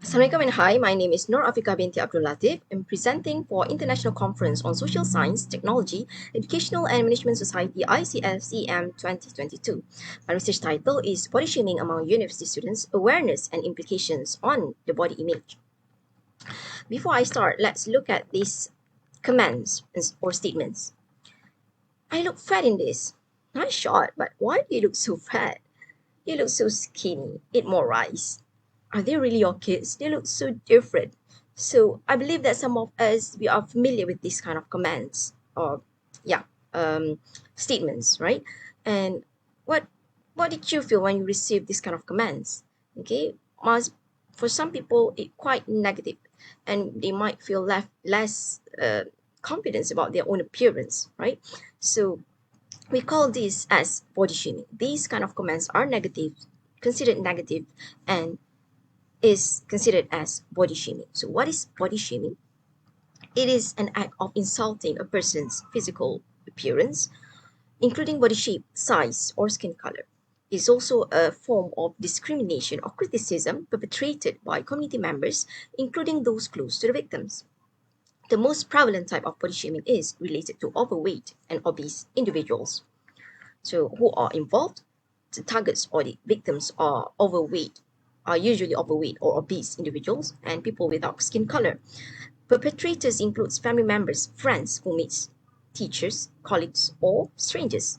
Assalamualaikum and hi, my name is Afiqah binti Abdul Latif. I'm presenting for International Conference on Social Science, Technology, Educational and Management Society ICSTEM 2022. My research title is Body Shaming Among University Students, Awareness and Implications on the Body Image. Before I start, let's look at these commands or statements. I look fat in this. Nice shot, but why do you look so fat? You look so skinny. Eat more rice. Are they really your kids? They look so different. So I believe that some of us we are familiar with these kind of commands or yeah statements, right? And what what did you feel when you received these kind of commands? Okay, must for some people it quite negative, and they might feel less confidence about their own appearance, right? So we call this as body shaming. These kind of comments are negative, considered negative, and is considered as body shaming. So, what is body shaming? It is an act of insulting a person's physical appearance, including body shape, size, or skin color. It's also a form of discrimination or criticism perpetrated by community members, including those close to the victims. The most prevalent type of body shaming is related to overweight and obese individuals. So, who are involved? The targets or the victims are usually overweight or obese individuals and people without skin color. Perpetrators includes family members, friends, roommates, teachers, colleagues, or strangers.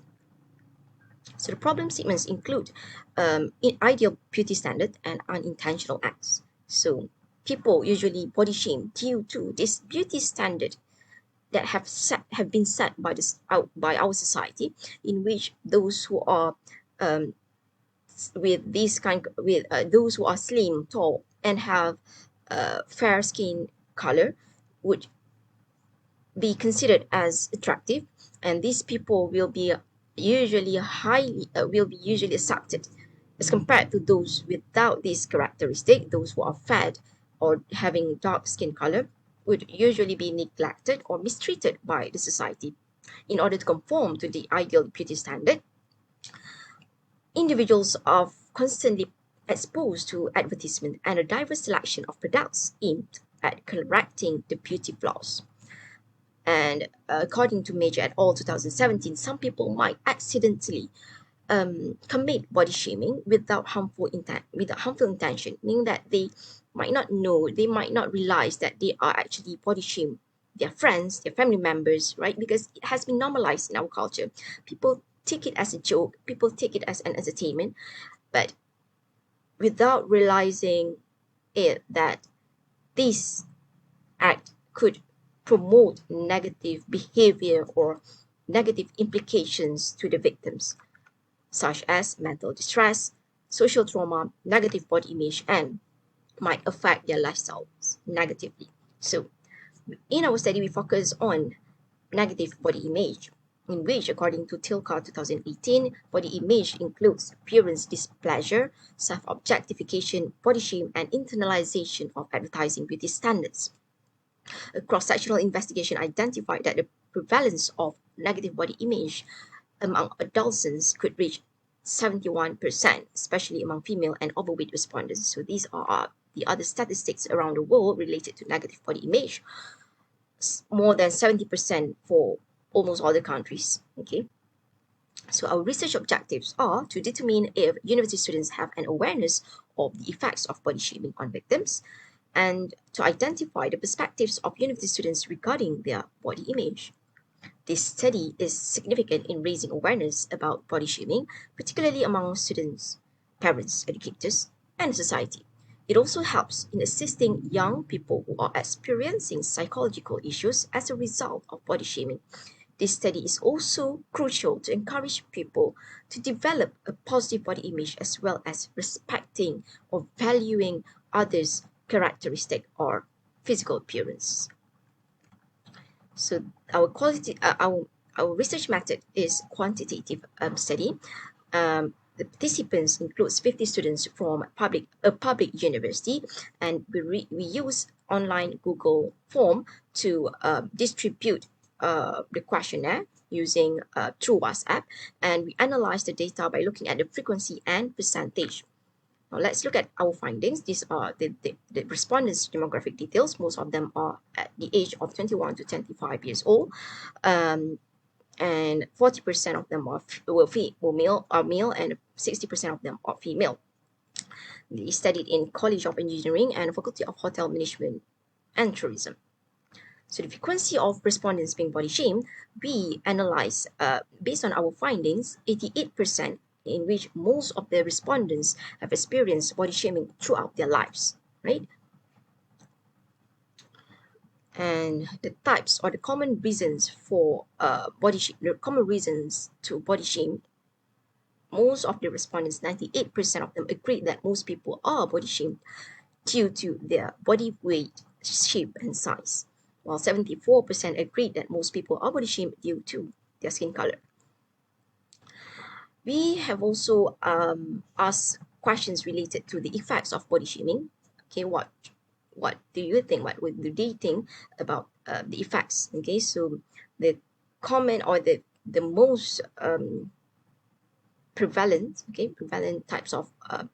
So the problem statements include ideal beauty standard and unintentional acts. So people usually body shame due to this beauty standard that have been set by by our society, in which those who are um, with those who are slim, tall, and have fair skin color would be considered as attractive, and these people will be usually accepted as compared to those without this characteristic. Those who are fat or having dark skin color would usually be neglected or mistreated by the society. In order to conform to the ideal beauty standard, individuals are constantly exposed to advertisement and a diverse selection of products aimed at correcting the beauty flaws. And according to Major et al. 2017, some people might accidentally commit body shaming without harmful intention, meaning that they might not know, they might not realize that they are actually body shame their friends, their family members, right? Because it has been normalized in our culture. People take it as a joke, people take it as an entertainment, but without realizing it that this act could promote negative behavior or negative implications to the victims, such as mental distress, social trauma, negative body image, and might affect their lifestyles negatively. So, in our study, we focus on negative body image, in which, according to Tilka 2018, body image includes appearance displeasure, self objectification, body shame, and internalization of advertising beauty standards. A cross-sectional investigation identified that the prevalence of negative body image among adolescents could reach 71%, especially among female and overweight respondents. So these are the other statistics around the world related to negative body image, more than 70% for almost all the countries. Okay. So our research objectives are to determine if university students have an awareness of the effects of body shaming on victims, and to identify the perspectives of university students regarding their body image. This study is significant in raising awareness about body shaming, particularly among students, parents, educators, and society. It also helps in assisting young people who are experiencing psychological issues as a result of body shaming. This study is also crucial to encourage people to develop a positive body image as well as respecting or valuing others' characteristic or physical appearance. So our research method is quantitative study. The participants includes 50 students from a public university, and we use online Google form to distribute the questionnaire using through WhatsApp, and we analyze the data by looking at the frequency and percentage. Now let's look at our findings. These are the respondents' demographic details. Most of them are at the age of 21 to 25 years old. And 40% of them are male, and 60% of them are female. They studied in College of Engineering and Faculty of Hotel Management and Tourism. So the frequency of respondents being body shamed, we analyze based on our findings, 88%, in which most of the respondents have experienced body shaming throughout their lives, right? And the types or the common reasons for the common reasons to body shame, most of the respondents, 98% of them, agreed that most people are body shamed due to their body weight, shape, and size, while 74% agreed that most people are body shamed due to their skin color. We have also asked questions related to the effects of body shaming. Okay, what do you think? What do they think about the effects? Okay, so the common or the most prevalent types of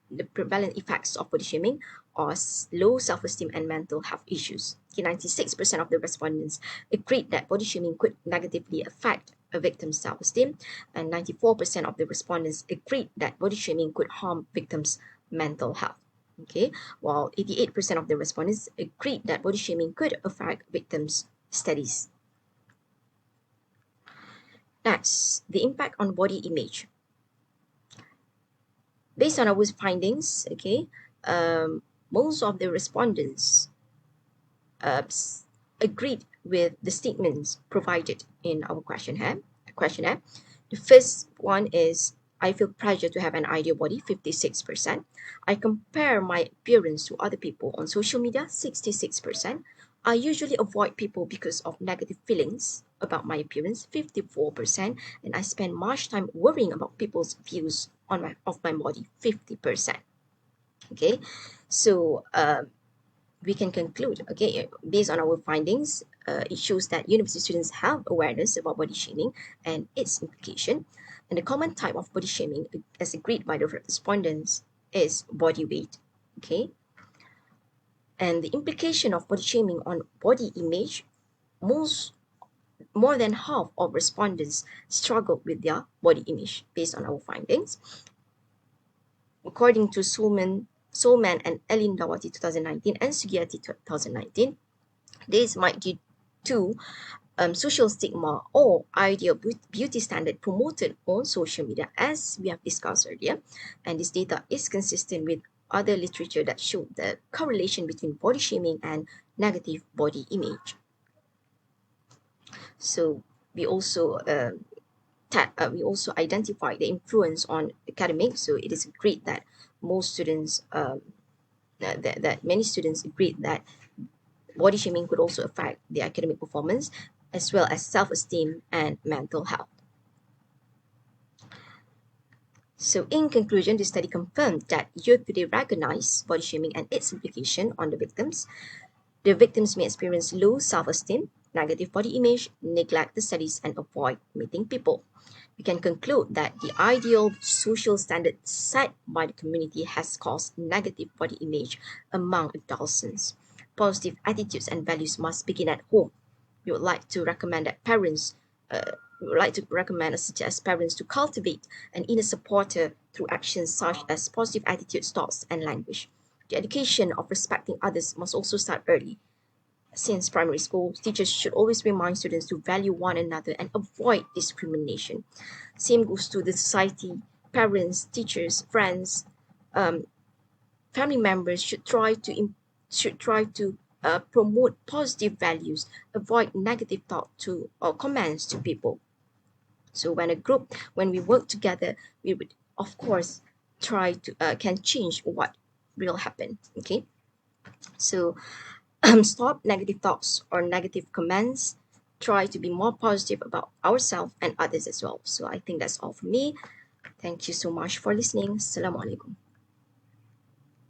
the prevalent effects of body shaming are low self-esteem and mental health issues. Okay, 96% of the respondents agreed that body shaming could negatively affect a victim's self-esteem, and 94% of the respondents agreed that body shaming could harm victims' mental health. Okay, while 88% of the respondents agreed that body shaming could affect victims' studies. Next, the impact on body image. Based on our findings, okay, most of the respondents agreed with the statements provided in our questionnaire. The first one is, I feel pressure to have an ideal body, 56%. I compare my appearance to other people on social media, 66%. I usually avoid people because of negative feelings about my appearance, 54%. And I spend much time worrying about people's views of my body, 50%. Okay, so we can conclude, okay, based on our findings, it shows that university students have awareness about body shaming and its implication. And the common type of body shaming, as agreed by the respondents, is body weight. Okay, and the implication of body shaming on body image, more than half of respondents struggled with their body image based on our findings. According to Solman and Elin Dawati 2019 and Sugiyati 2019, this might due to social stigma or ideal beauty standard promoted on social media, as we have discussed earlier. And this data is consistent with other literature that showed the correlation between body shaming and negative body image. So we also identified the influence on academics. So it is agreed that most students, that many students agreed that body shaming could also affect their academic performance, as well as self-esteem and mental health. So in conclusion, the study confirmed that youth today recognize body shaming and its implication on the victims. The victims may experience low self-esteem, negative body image, neglect the studies, and avoid meeting people. We can conclude that the ideal social standard set by the community has caused negative body image among adolescents. Positive attitudes and values must begin at home. We would like to recommend that suggest parents to cultivate an inner supporter through actions such as positive attitudes, thoughts, and language. The education of respecting others must also start early. Since primary school, teachers should always remind students to value one another and avoid discrimination. Same goes to the society. Parents, teachers, friends, family members should try to promote positive values, avoid negative thought or comments to people. So when we work together, we would of course try to can change what will happen. Okay, so stop negative thoughts or negative comments. Try to be more positive about ourselves and others as well. So I think that's all from me. Thank you so much for listening. Assalamualaikum.